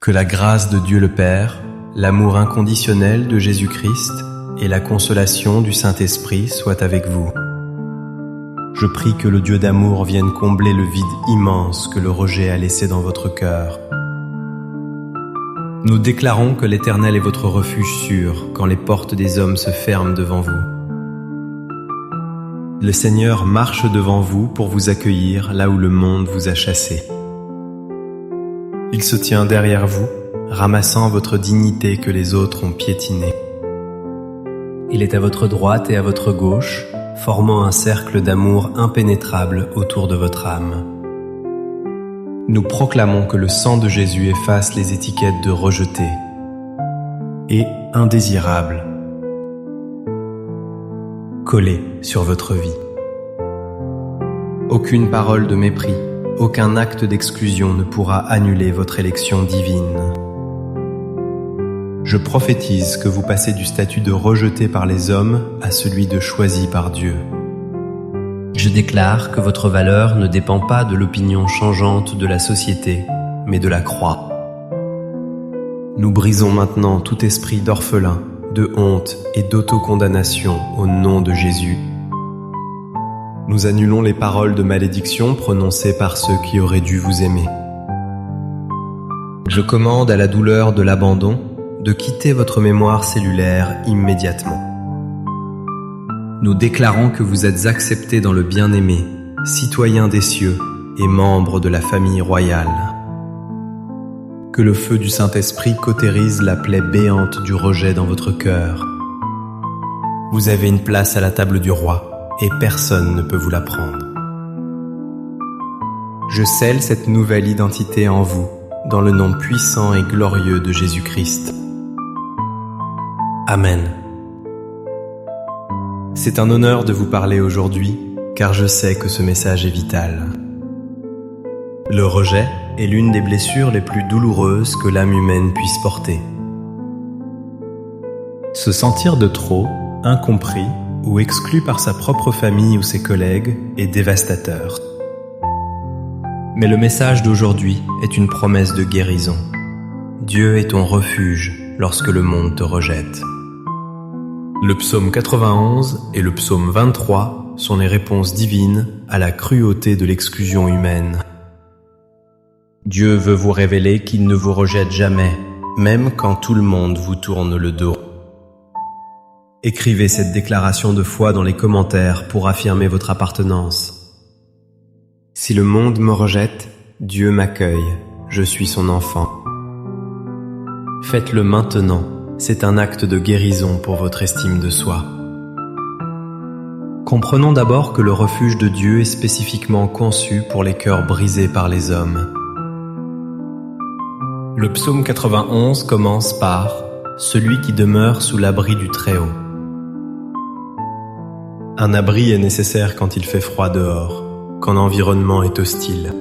Que la grâce de Dieu le Père, l'amour inconditionnel de Jésus-Christ et la consolation du Saint-Esprit soient avec vous. Je prie que le Dieu d'amour vienne combler le vide immense que le rejet a laissé dans votre cœur. Nous déclarons que l'Éternel est votre refuge sûr quand les portes des hommes se ferment devant vous. Le Seigneur marche devant vous pour vous accueillir là où le monde vous a chassé. Il se tient derrière vous, ramassant votre dignité que les autres ont piétinée. Il est à votre droite et à votre gauche, formant un cercle d'amour impénétrable autour de votre âme. Nous proclamons que le sang de Jésus efface les étiquettes de rejeté et indésirable collées sur votre vie. Aucune parole de mépris, aucun acte d'exclusion ne pourra annuler votre élection divine. Je prophétise que vous passez du statut de rejeté par les hommes à celui de choisi par Dieu. Je déclare que votre valeur ne dépend pas de l'opinion changeante de la société, mais de la croix. Nous brisons maintenant tout esprit d'orphelin, de honte et d'autocondamnation au nom de Jésus. Nous annulons les paroles de malédiction prononcées par ceux qui auraient dû vous aimer. Je commande à la douleur de l'abandon de quitter votre mémoire cellulaire immédiatement. Nous déclarons que vous êtes acceptés dans le bien-aimé, citoyens des cieux et membres de la famille royale. Que le feu du Saint-Esprit cautérise la plaie béante du rejet dans votre cœur. Vous avez une place à la table du roi et personne ne peut vous la prendre. Je scelle cette nouvelle identité en vous, dans le nom puissant et glorieux de Jésus-Christ. Amen. C'est un honneur de vous parler aujourd'hui, car je sais que ce message est vital. Le rejet est l'une des blessures les plus douloureuses que l'âme humaine puisse porter. Se sentir de trop, incompris ou exclu par sa propre famille ou ses collègues est dévastateur. Mais le message d'aujourd'hui est une promesse de guérison. Dieu est ton refuge lorsque le monde te rejette. Le psaume 91 et le psaume 23 sont les réponses divines à la cruauté de l'exclusion humaine. Dieu veut vous révéler qu'il ne vous rejette jamais, même quand tout le monde vous tourne le dos. Écrivez cette déclaration de foi dans les commentaires pour affirmer votre appartenance. Si le monde me rejette, Dieu m'accueille, je suis son enfant. Faites-le maintenant. C'est un acte de guérison pour votre estime de soi. Comprenons d'abord que le refuge de Dieu est spécifiquement conçu pour les cœurs brisés par les hommes. Le psaume 91 commence par « Celui qui demeure sous l'abri du Très-Haut ». Un abri est nécessaire quand il fait froid dehors, quand l'environnement est hostile.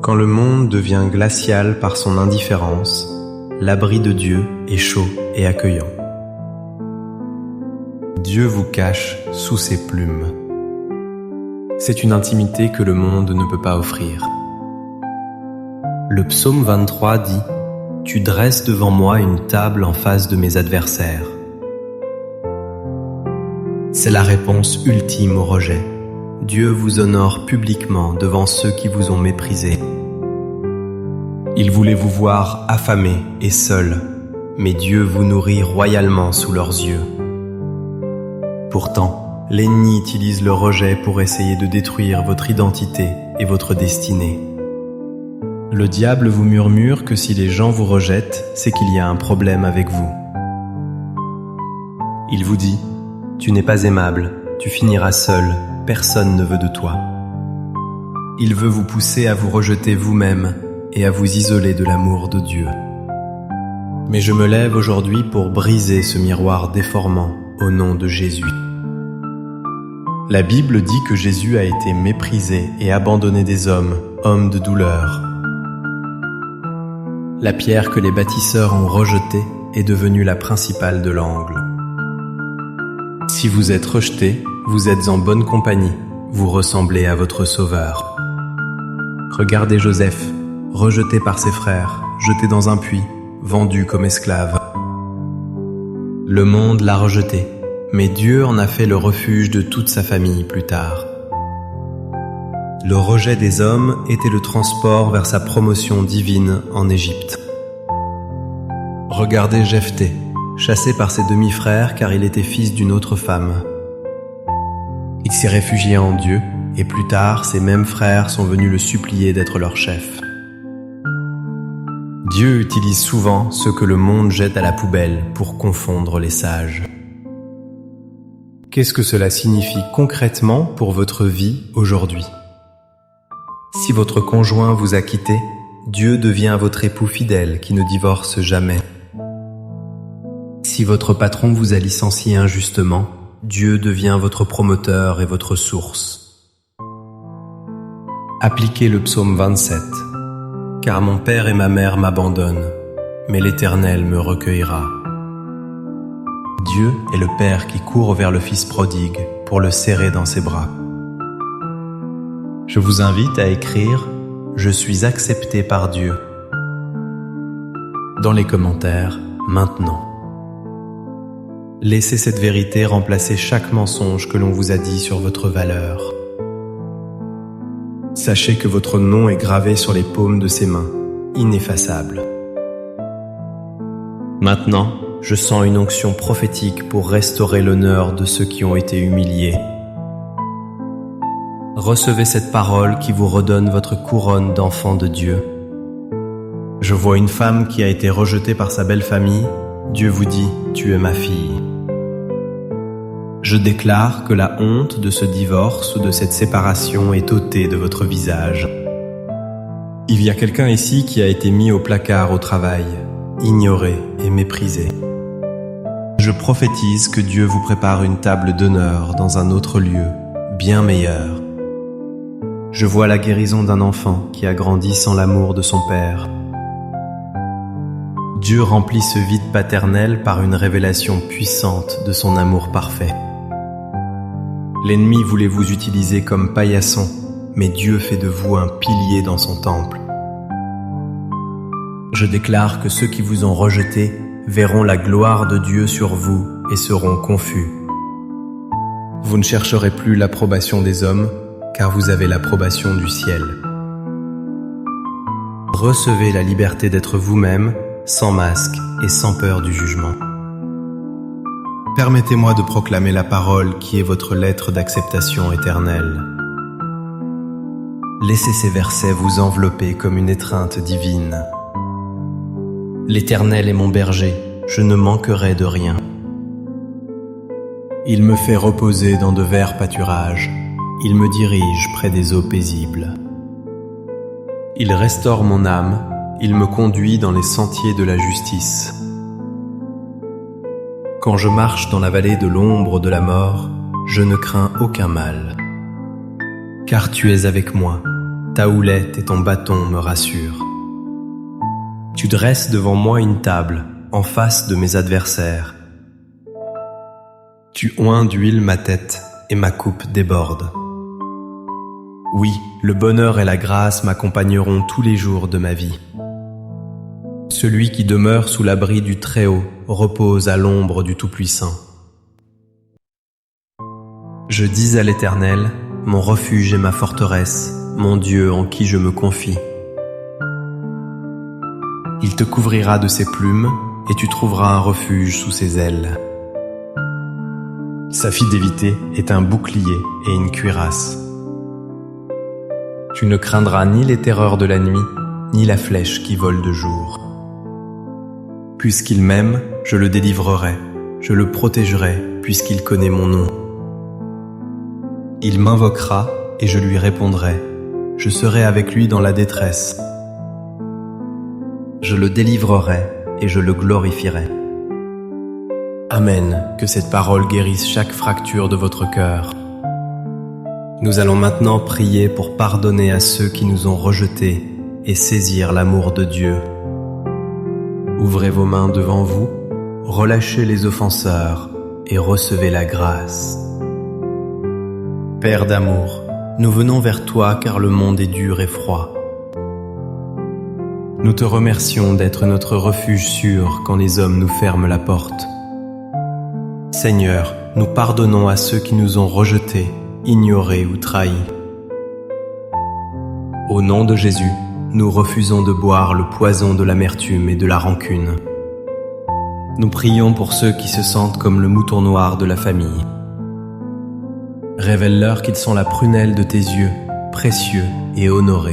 Quand le monde devient glacial par son indifférence, l'abri de Dieu est chaud et accueillant. Dieu vous cache sous ses plumes. C'est une intimité que le monde ne peut pas offrir. Le psaume 23 dit « Tu dresses devant moi une table en face de mes adversaires ». C'est la réponse ultime au rejet. Dieu vous honore publiquement devant ceux qui vous ont méprisé. Ils voulaient vous voir affamés et seuls, mais Dieu vous nourrit royalement sous leurs yeux. Pourtant, l'ennemi utilise le rejet pour essayer de détruire votre identité et votre destinée. Le diable vous murmure que si les gens vous rejettent, c'est qu'il y a un problème avec vous. Il vous dit « Tu n'es pas aimable, tu finiras seul, personne ne veut de toi ». Il veut vous pousser à vous rejeter vous-même et à vous isoler de l'amour de Dieu. Mais je me lève aujourd'hui pour briser ce miroir déformant au nom de Jésus. La Bible dit que Jésus a été méprisé et abandonné des hommes, homme de douleur. La pierre que les bâtisseurs ont rejetée est devenue la principale de l'angle. Si vous êtes rejeté, vous êtes en bonne compagnie, vous ressemblez à votre Sauveur. Regardez Joseph, rejeté par ses frères, jeté dans un puits, vendu comme esclave. Le monde l'a rejeté, mais Dieu en a fait le refuge de toute sa famille plus tard. Le rejet des hommes était le transport vers sa promotion divine en Égypte. Regardez Jephthé, chassé par ses demi-frères car il était fils d'une autre femme. Il s'est réfugié en Dieu, et plus tard, ses mêmes frères sont venus le supplier d'être leur chef. Dieu utilise souvent ce que le monde jette à la poubelle pour confondre les sages. Qu'est-ce que cela signifie concrètement pour votre vie aujourd'hui? Si votre conjoint vous a quitté, Dieu devient votre époux fidèle qui ne divorce jamais. Si votre patron vous a licencié injustement, Dieu devient votre promoteur et votre source. Appliquez le psaume 27. Car mon père et ma mère m'abandonnent, mais l'Éternel me recueillera. Dieu est le Père qui court vers le Fils prodigue pour le serrer dans ses bras. Je vous invite à écrire « Je suis accepté par Dieu » dans les commentaires maintenant. Laissez cette vérité remplacer chaque mensonge que l'on vous a dit sur votre valeur. Sachez que votre nom est gravé sur les paumes de ses mains, ineffaçable. Maintenant, je sens une onction prophétique pour restaurer l'honneur de ceux qui ont été humiliés. Recevez cette parole qui vous redonne votre couronne d'enfant de Dieu. Je vois une femme qui a été rejetée par sa belle famille. Dieu vous dit, tu es ma fille. Je déclare que la honte de ce divorce ou de cette séparation est ôtée de votre visage. Il y a quelqu'un ici qui a été mis au placard au travail, ignoré et méprisé. Je prophétise que Dieu vous prépare une table d'honneur dans un autre lieu, bien meilleur. Je vois la guérison d'un enfant qui a grandi sans l'amour de son père. Dieu remplit ce vide paternel par une révélation puissante de son amour parfait. L'ennemi voulait vous utiliser comme paillasson, mais Dieu fait de vous un pilier dans son temple. Je déclare que ceux qui vous ont rejeté verront la gloire de Dieu sur vous et seront confus. Vous ne chercherez plus l'approbation des hommes, car vous avez l'approbation du ciel. Recevez la liberté d'être vous-même, sans masque et sans peur du jugement. Permettez-moi de proclamer la parole qui est votre lettre d'acceptation éternelle. Laissez ces versets vous envelopper comme une étreinte divine. L'Éternel est mon berger, je ne manquerai de rien. Il me fait reposer dans de verts pâturages, il me dirige près des eaux paisibles. Il restaure mon âme, il me conduit dans les sentiers de la justice. Quand je marche dans la vallée de l'ombre de la mort, je ne crains aucun mal. Car tu es avec moi, ta houlette et ton bâton me rassurent. Tu dresses devant moi une table, en face de mes adversaires. Tu oins d'huile ma tête, et ma coupe déborde. Oui, le bonheur et la grâce m'accompagneront tous les jours de ma vie. Celui qui demeure sous l'abri du Très-Haut repose à l'ombre du Tout-Puissant. Je dis à l'Éternel, mon refuge et ma forteresse, mon Dieu en qui je me confie. Il te couvrira de ses plumes et tu trouveras un refuge sous ses ailes. Sa fidélité est un bouclier et une cuirasse. Tu ne craindras ni les terreurs de la nuit, ni la flèche qui vole de jour. Puisqu'il m'aime, je le délivrerai, je le protégerai, puisqu'il connaît mon nom. Il m'invoquera et je lui répondrai, je serai avec lui dans la détresse. Je le délivrerai et je le glorifierai. Amen, que cette parole guérisse chaque fracture de votre cœur. Nous allons maintenant prier pour pardonner à ceux qui nous ont rejetés et saisir l'amour de Dieu. Ouvrez vos mains devant vous, relâchez les offenseurs et recevez la grâce. Père d'amour, nous venons vers toi car le monde est dur et froid. Nous te remercions d'être notre refuge sûr quand les hommes nous ferment la porte. Seigneur, nous pardonnons à ceux qui nous ont rejetés, ignorés ou trahis. Au nom de Jésus, nous refusons de boire le poison de l'amertume et de la rancune. Nous prions pour ceux qui se sentent comme le mouton noir de la famille. Révèle-leur qu'ils sont la prunelle de tes yeux, précieux et honorés.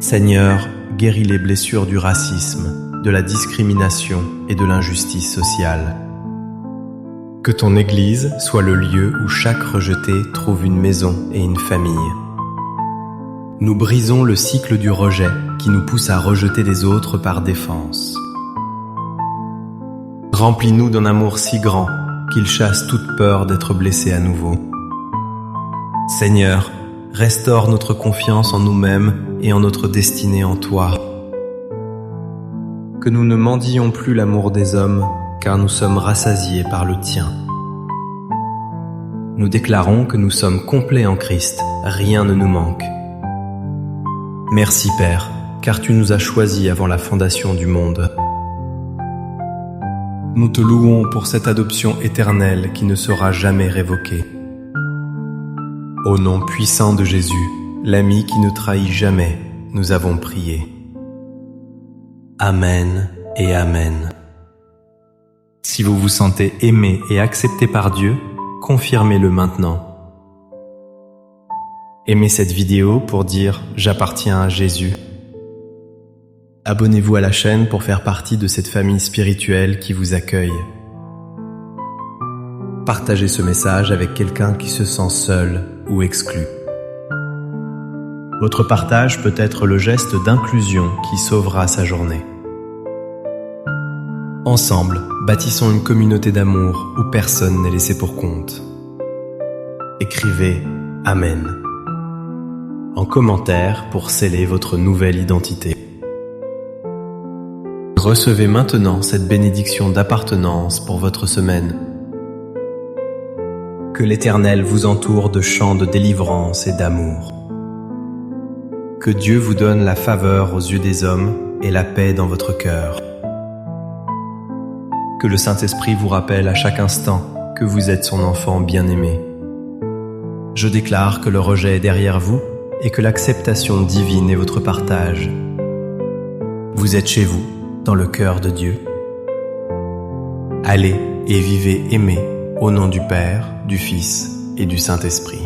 Seigneur, guéris les blessures du racisme, de la discrimination et de l'injustice sociale. Que ton Église soit le lieu où chaque rejeté trouve une maison et une famille. Nous brisons le cycle du rejet qui nous pousse à rejeter les autres par défense. Remplis-nous d'un amour si grand qu'il chasse toute peur d'être blessés à nouveau. Seigneur, restaure notre confiance en nous-mêmes et en notre destinée en toi. Que nous ne mendions plus l'amour des hommes, car nous sommes rassasiés par le tien. Nous déclarons que nous sommes complets en Christ, rien ne nous manque. Merci Père, car tu nous as choisis avant la fondation du monde. Nous te louons pour cette adoption éternelle qui ne sera jamais révoquée. Au nom puissant de Jésus, l'ami qui ne trahit jamais, nous avons prié. Amen et Amen. Si vous vous sentez aimé et accepté par Dieu, confirmez-le maintenant. Aimez cette vidéo pour dire « J'appartiens à Jésus ». Abonnez-vous à la chaîne pour faire partie de cette famille spirituelle qui vous accueille. Partagez ce message avec quelqu'un qui se sent seul ou exclu. Votre partage peut être le geste d'inclusion qui sauvera sa journée. Ensemble, bâtissons une communauté d'amour où personne n'est laissé pour compte. Écrivez « Amen » en commentaire pour sceller votre nouvelle identité. Recevez maintenant cette bénédiction d'appartenance pour votre semaine. Que l'Éternel vous entoure de chants de délivrance et d'amour. Que Dieu vous donne la faveur aux yeux des hommes et la paix dans votre cœur. Que le Saint-Esprit vous rappelle à chaque instant que vous êtes son enfant bien-aimé. Je déclare que le rejet est derrière vous et que l'acceptation divine est votre partage. Vous êtes chez vous, dans le cœur de Dieu. Allez et vivez aimés au nom du Père, du Fils et du Saint-Esprit.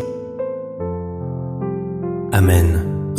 Amen.